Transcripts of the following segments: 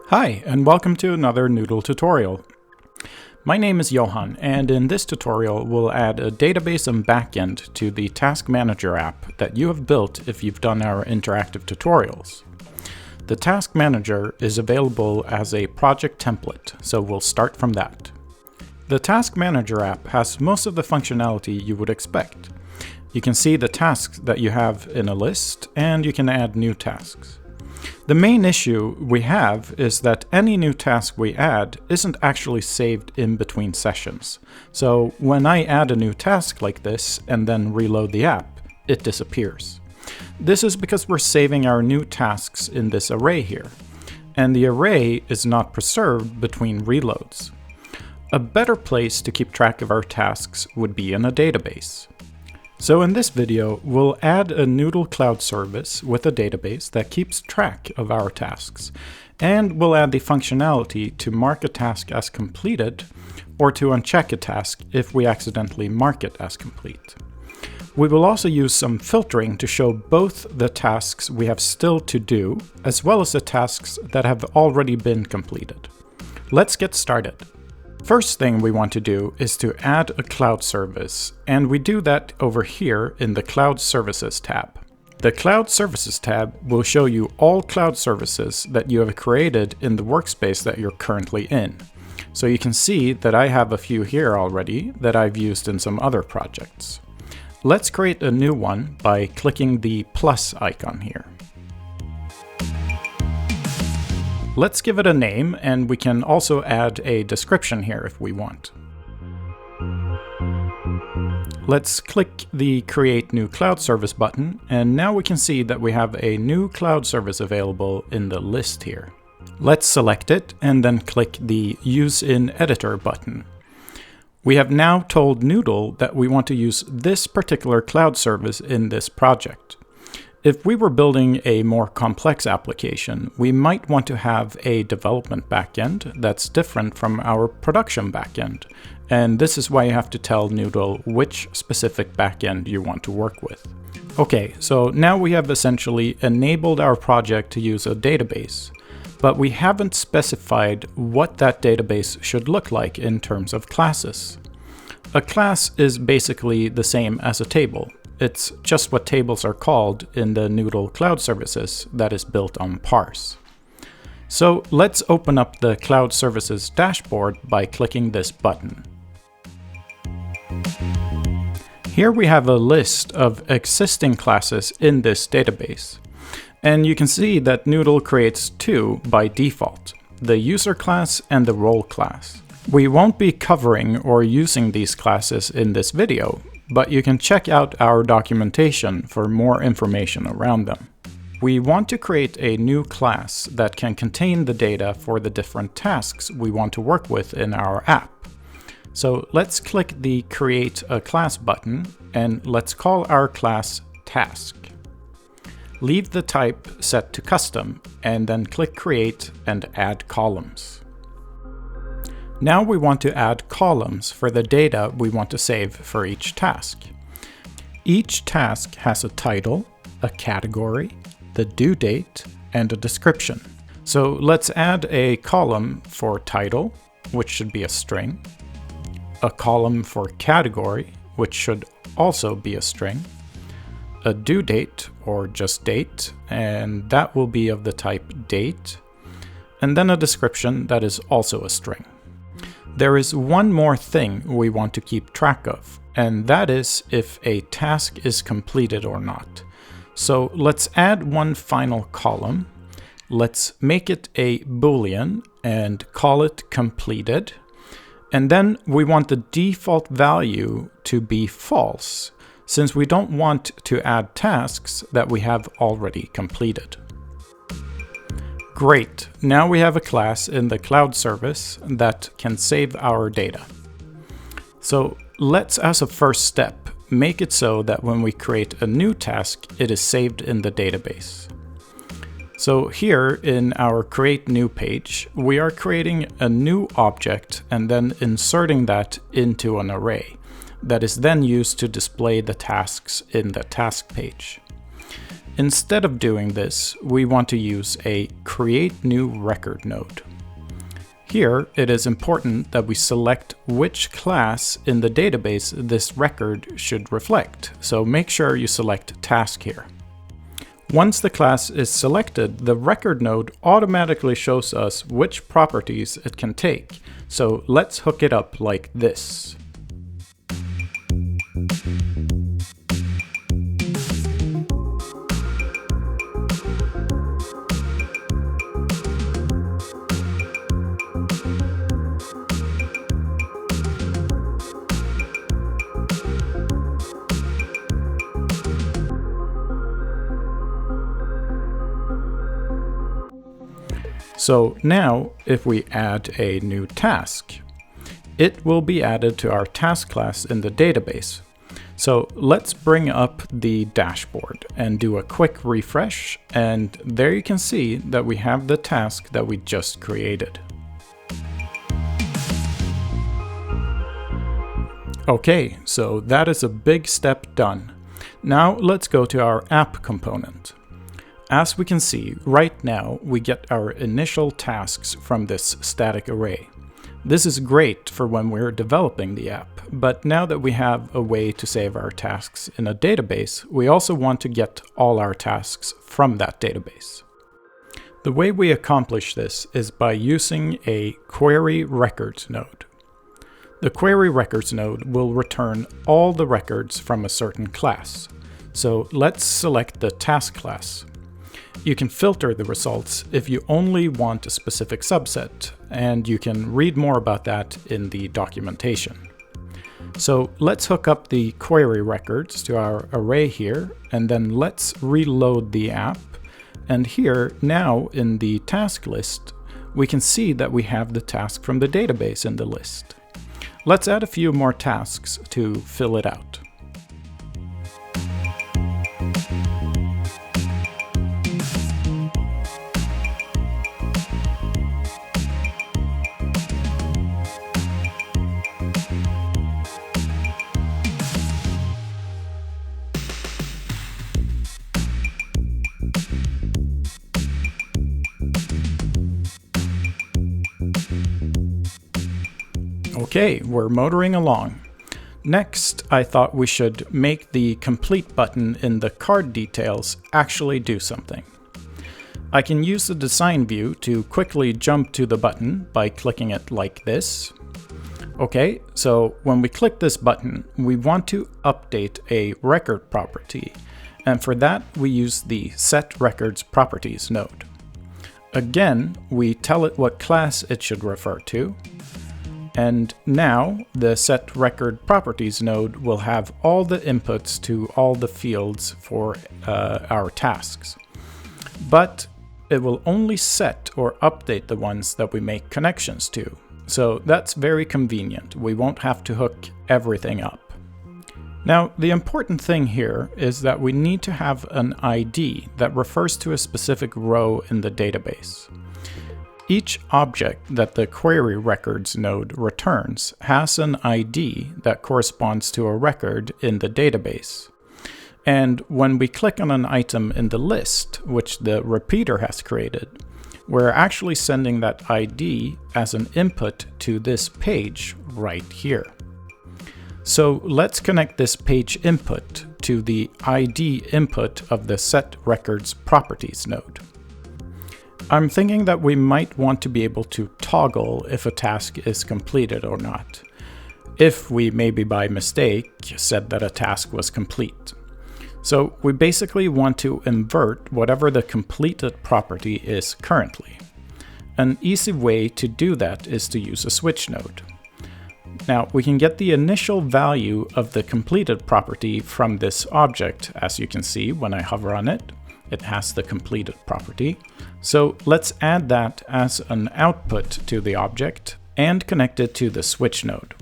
Hi, and welcome to another Noodle tutorial. My name is Johan, and in this tutorial we'll add a database and backend to the Task Manager app that you have built if you've done our interactive tutorials. The Task Manager is available as a project template, so we'll start from that. The Task Manager app has most of the functionality you would expect. You can see the tasks that you have in a list, and you can add new tasks. The main issue we have is that any new task we add isn't actually saved in between sessions. So when I add a new task like this and then reload the app, it disappears. This is because we're saving our new tasks in this array here, and the array is not preserved between reloads. A better place to keep track of our tasks would be in a database. So in this video, we'll add a Noodl Cloud Service with a database that keeps track of our tasks, and we'll add the functionality to mark a task as completed or to uncheck a task if we accidentally mark it as complete. We will also use some filtering to show both the tasks we have still to do as well as the tasks that have already been completed. Let's get started. First thing we want to do is to add a cloud service, and we do that over here in the Cloud Services tab. The Cloud Services tab will show you all cloud services that you have created in the workspace that you're currently in. So you can see that I have a few here already that I've used in some other projects. Let's create a new one by clicking the plus icon here. Let's give it a name, and we can also add a description here if we want. Let's click the Create New Cloud Service button, and now we can see that we have a new cloud service available in the list here. Let's select it and then click the Use in Editor button. We have now told Noodle that we want to use this particular cloud service in this project. If we were building a more complex application, we might want to have a development backend that's different from our production backend. And this is why you have to tell Noodle which specific backend you want to work with. Okay, so now we have essentially enabled our project to use a database, but we haven't specified what that database should look like in terms of classes. A class is basically the same as a table. It's just what tables are called in the Noodle Cloud Services that is built on Parse. So let's open up the Cloud Services dashboard by clicking this button. Here we have a list of existing classes in this database. And you can see that Noodle creates two by default, the user class and the role class. We won't be covering or using these classes in this video, but you can check out our documentation for more information around them. We want to create a new class that can contain the data for the different tasks we want to work with in our app. So let's click the Create a Class button, and let's call our class Task. Leave the type set to Custom, and then click Create and Add Columns. Now we want to add columns for the data we want to save for each task. Each task has a title, a category, the due date, and a description. So let's add a column for title, which should be a string, a column for category, which should also be a string, a due date, or just date, and that will be of the type date, and then a description that is also a string. There is one more thing we want to keep track of, and that is if a task is completed or not. So let's add one final column. Let's make it a Boolean and call it completed. And then we want the default value to be false, since we don't want to add tasks that we have already completed. Great, now we have a class in the cloud service that can save our data. So let's, as a first step, make it so that when we create a new task, it is saved in the database. So here in our Create New page, we are creating a new object and then inserting that into an array that is then used to display the tasks in the task page. Instead of doing this, we want to use a create new record node. Here, it is important that we select which class in the database this record should reflect, so make sure you select task here. Once the class is selected, the record node automatically shows us which properties it can take, so let's hook it up like this. So now, if we add a new task, it will be added to our task class in the database. So let's bring up the dashboard and do a quick refresh, and there you can see that we have the task that we just created. Okay, so that is a big step done. Now let's go to our app component. As we can see, right now we get our initial tasks from this static array. This is great for when we're developing the app, but now that we have a way to save our tasks in a database, we also want to get all our tasks from that database. The way we accomplish this is by using a query records node. The query records node will return all the records from a certain class. So let's select the task class. You can filter the results if you only want a specific subset, and you can read more about that in the documentation. So let's hook up the query records to our array here, and then let's reload the app. And here, now in the task list, we can see that we have the task from the database in the list. Let's add a few more tasks to fill it out. Okay, we're motoring along. Next, I thought we should make the complete button in the card details actually do something. I can use the design view to quickly jump to the button by clicking it like this. Okay, so when we click this button, we want to update a record property, and for that we use the set records properties node. Again, we tell it what class it should refer to. And now the set record properties node will have all the inputs to all the fields for our tasks. But it will only set or update the ones that we make connections to. So that's very convenient. We won't have to hook everything up. Now, the important thing here is that we need to have an ID that refers to a specific row in the database. Each object that the query records node returns has an ID that corresponds to a record in the database. And when we click on an item in the list, which the repeater has created, we're actually sending that ID as an input to this page right here. So let's connect this page input to the ID input of the set records properties node. I'm thinking that we might want to be able to toggle if a task is completed or not, if we maybe by mistake said that a task was complete. So we basically want to invert whatever the completed property is currently. An easy way to do that is to use a switch node. Now we can get the initial value of the completed property from this object, as you can see when I hover on it. It has the completed property. So let's add that as an output to the object and connect it to the switch node.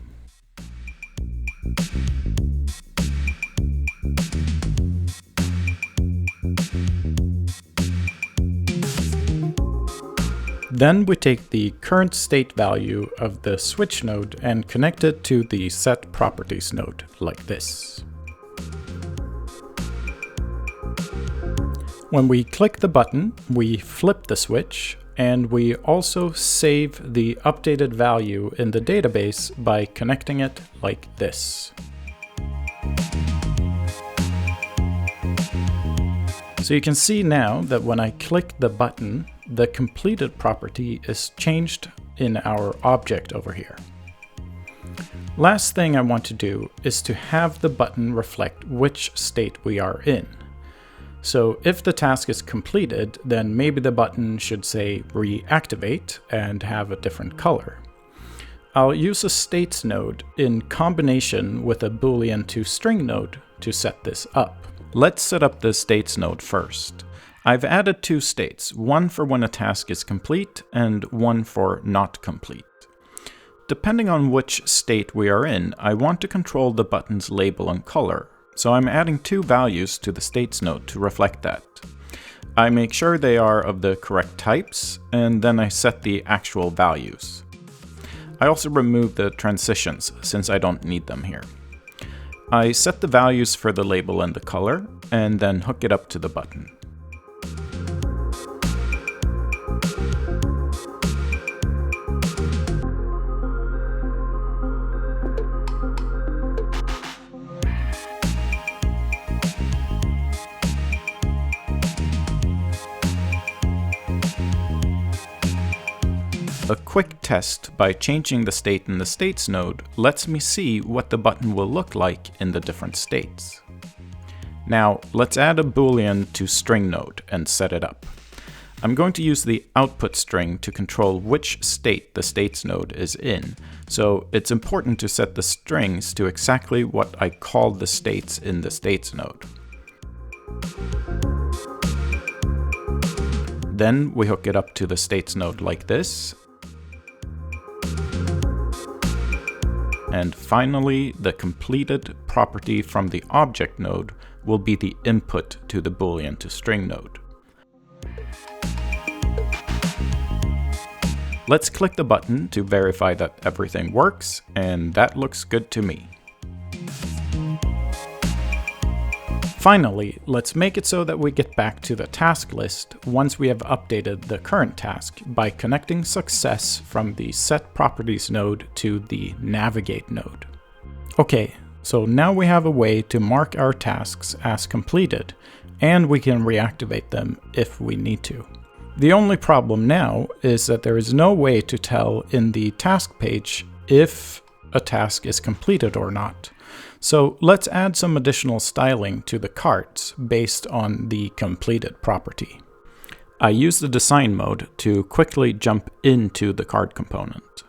Then we take the current state value of the switch node and connect it to the set properties node like this. When we click the button, we flip the switch, and we also save the updated value in the database by connecting it like this. So you can see now that when I click the button, the completed property is changed in our object over here. Last thing I want to do is to have the button reflect which state we are in. So if the task is completed, then maybe the button should say reactivate and have a different color. I'll use a states node in combination with a Boolean to string node to set this up. Let's set up the states node first. I've added two states, one for when a task is complete and one for not complete. Depending on which state we are in, I want to control the button's label and color, so I'm adding two values to the states node to reflect that. I make sure they are of the correct types, and then I set the actual values. I also remove the transitions since I don't need them here. I set the values for the label and the color, and then hook it up to the button. A quick test by changing the state in the states node lets me see what the button will look like in the different states. Now let's add a Boolean to string node and set it up. I'm going to use the output string to control which state the states node is in, so it's important to set the strings to exactly what I called the states in the states node. Then we hook it up to the states node like this. And finally, the completed property from the object node will be the input to the Boolean to string node. Let's click the button to verify that everything works, and that looks good to me. Finally, let's make it so that we get back to the task list once we have updated the current task by connecting success from the set properties node to the navigate node. Okay, so now we have a way to mark our tasks as completed, and we can reactivate them if we need to. The only problem now is that there is no way to tell in the task page if a task is completed or not. So let's add some additional styling to the cards based on the completed property. I use the design mode to quickly jump into the card component.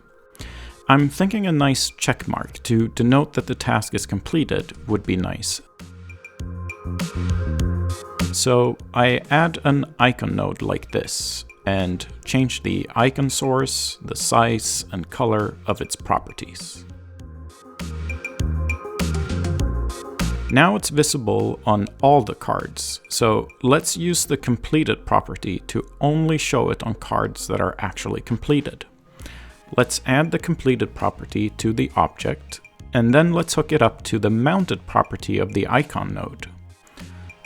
I'm thinking a nice checkmark to denote that the task is completed would be nice. So I add an icon node like this and change the icon source, the size and color of its properties. Now it's visible on all the cards, so let's use the completed property to only show it on cards that are actually completed. Let's add the completed property to the object, and then let's hook it up to the mounted property of the icon node.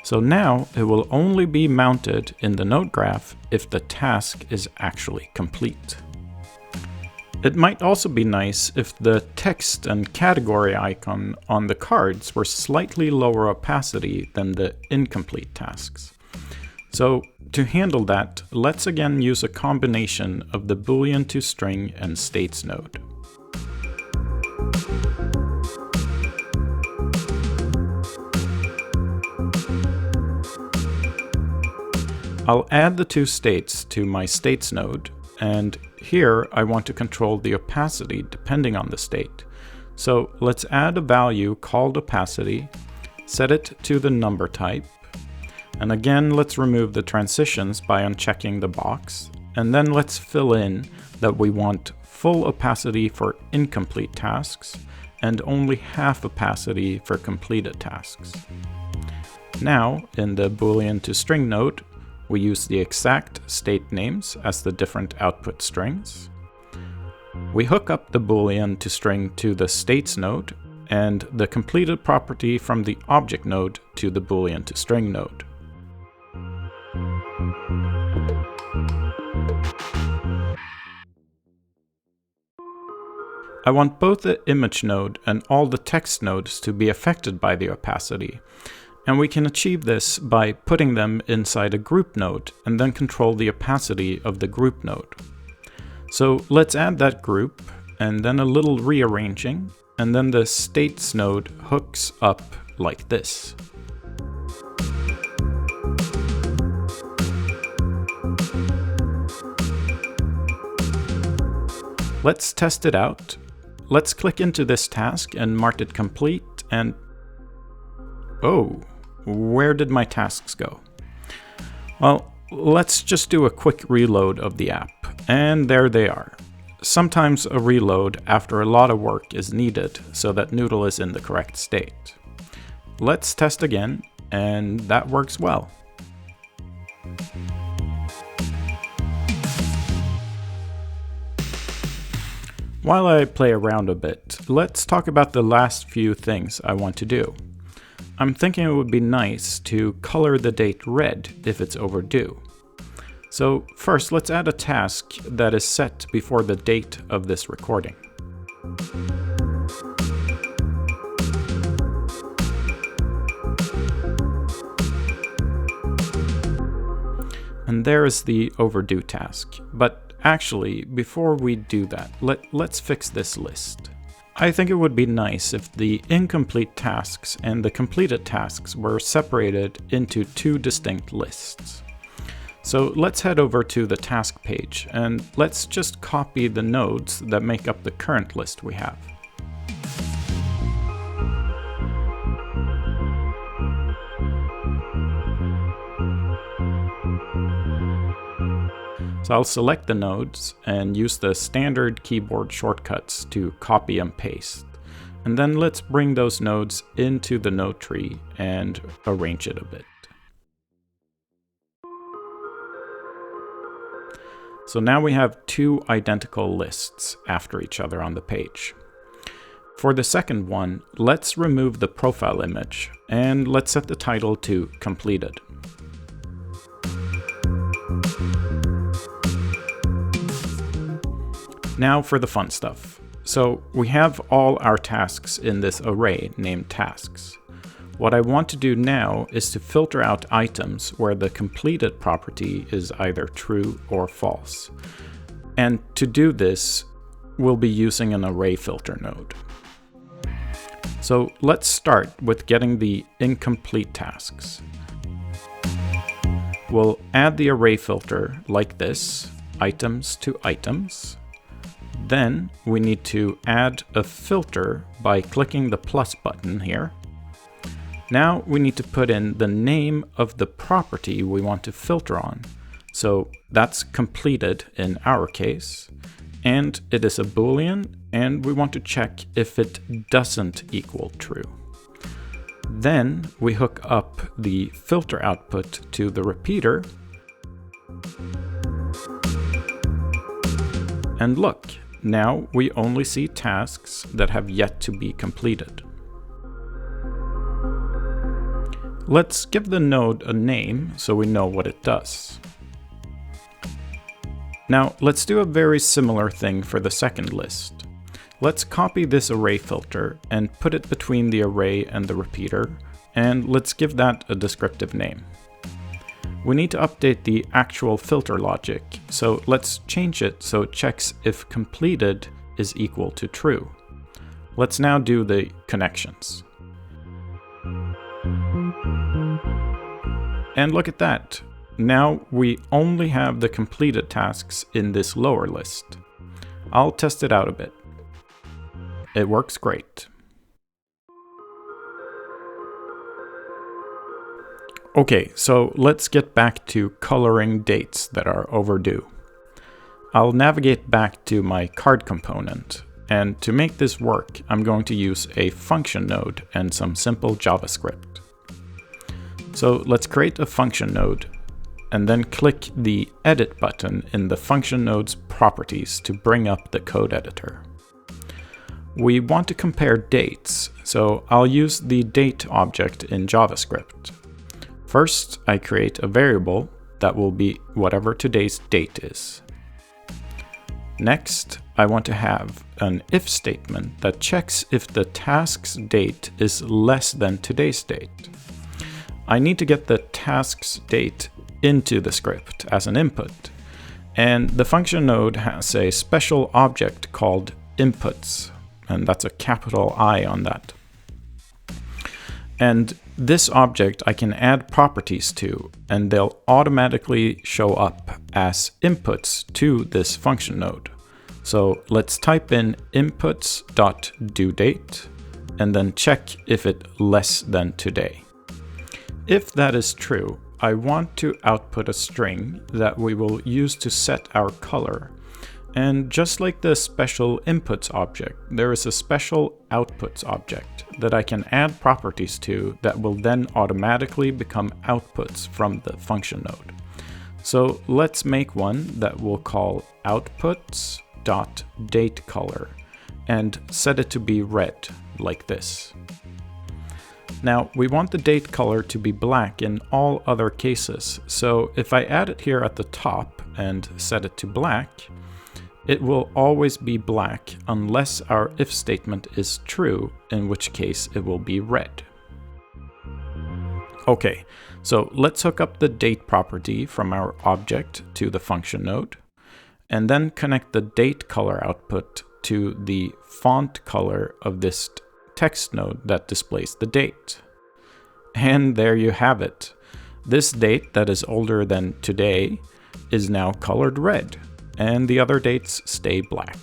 So now it will only be mounted in the node graph if the task is actually complete. It might also be nice if the text and category icon on the cards were slightly lower opacity than the incomplete tasks. So to handle that, let's again use a combination of the Boolean to string and states node. I'll add the two states to my states node, and here I want to control the opacity depending on the state. So let's add a value called opacity, set it to the number type, and again let's remove the transitions by unchecking the box, and then let's fill in that we want full opacity for incomplete tasks and only half opacity for completed tasks. Now in the Boolean to string node, we use the exact state names as the different output strings. We hook up the Boolean to string to the states node and the completed property from the object node to the Boolean to string node. I want both the image node and all the text nodes to be affected by the opacity. And we can achieve this by putting them inside a group node and then control the opacity of the group node. So let's add that group and then a little rearranging, and then the states node hooks up like this. Let's test it out. Let's click into this task and mark it complete, and oh, where did my tasks go? Well, let's just do a quick reload of the app, and there they are. Sometimes a reload after a lot of work is needed so that Noodle is in the correct state. Let's test again, and that works well. While I play around a bit, let's talk about the last few things I want to do. I'm thinking it would be nice to color the date red if it's overdue. So first, let's add a task that is set before the date of this recording. And there is the overdue task. But actually, before we do that, let's fix this list. I think it would be nice if the incomplete tasks and the completed tasks were separated into two distinct lists. So let's head over to the task page and let's just copy the nodes that make up the current list we have. So I'll select the nodes and use the standard keyboard shortcuts to copy and paste. And then let's bring those nodes into the node tree and arrange it a bit. So now we have two identical lists after each other on the page. For the second one, let's remove the profile image and let's set the title to Completed. Now for the fun stuff. So we have all our tasks in this array named tasks. What I want to do now is to filter out items where the completed property is either true or false. And to do this, we'll be using an array filter node. So let's start with getting the incomplete tasks. We'll add the array filter like this, items to items. Then we need to add a filter by clicking the plus button here. Now we need to put in the name of the property we want to filter on. So that's completed in our case, and it is a boolean, and we want to check if it doesn't equal true. Then we hook up the filter output to the repeater. And look, now we only see tasks that have yet to be completed. Let's give the node a name so we know what it does. Now let's do a very similar thing for the second list. Let's copy this array filter and put it between the array and the repeater, and let's give that a descriptive name. We need to update the actual filter logic, so let's change it so it checks if completed is equal to true. Let's now do the connections. And look at that. Now we only have the completed tasks in this lower list. I'll test it out a bit. It works great. Okay, so let's get back to coloring dates that are overdue. I'll navigate back to my card component, and to make this work, I'm going to use a function node and some simple JavaScript. So let's create a function node, and then click the Edit button in the function node's properties to bring up the code editor. We want to compare dates, so I'll use the date object in JavaScript. First, I create a variable that will be whatever today's date is. Next, I want to have an if statement that checks if the task's date is less than today's date. I need to get the task's date into the script as an input, and the function node has a special object called inputs, and that's a capital I on that. And this object I can add properties to, and they'll automatically show up as inputs to this function node. So let's type in inputs.dueDate and then check if it's less than today. If that is true, I want to output a string that we will use to set our color. And just like the special inputs object, there is a special outputs object that I can add properties to that will then automatically become outputs from the function node. So let's make one that we'll call outputs.dateColor and set it to be red, like this. Now, we want the date color to be black in all other cases, so if I add it here at the top and set it to black, it will always be black unless our if statement is true, in which case it will be red. Okay, so let's hook up the date property from our object to the function node, and then connect the date color output to the font color of this text node that displays the date. And there you have it. This date that is older than today is now colored red, and the other dates stay black.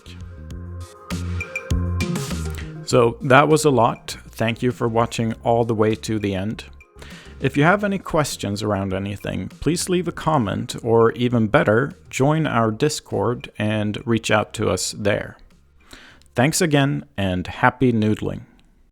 So that was a lot. Thank you for watching all the way to the end. If you have any questions around anything, please leave a comment, or even better, join our Discord and reach out to us there. Thanks again, and happy noodling.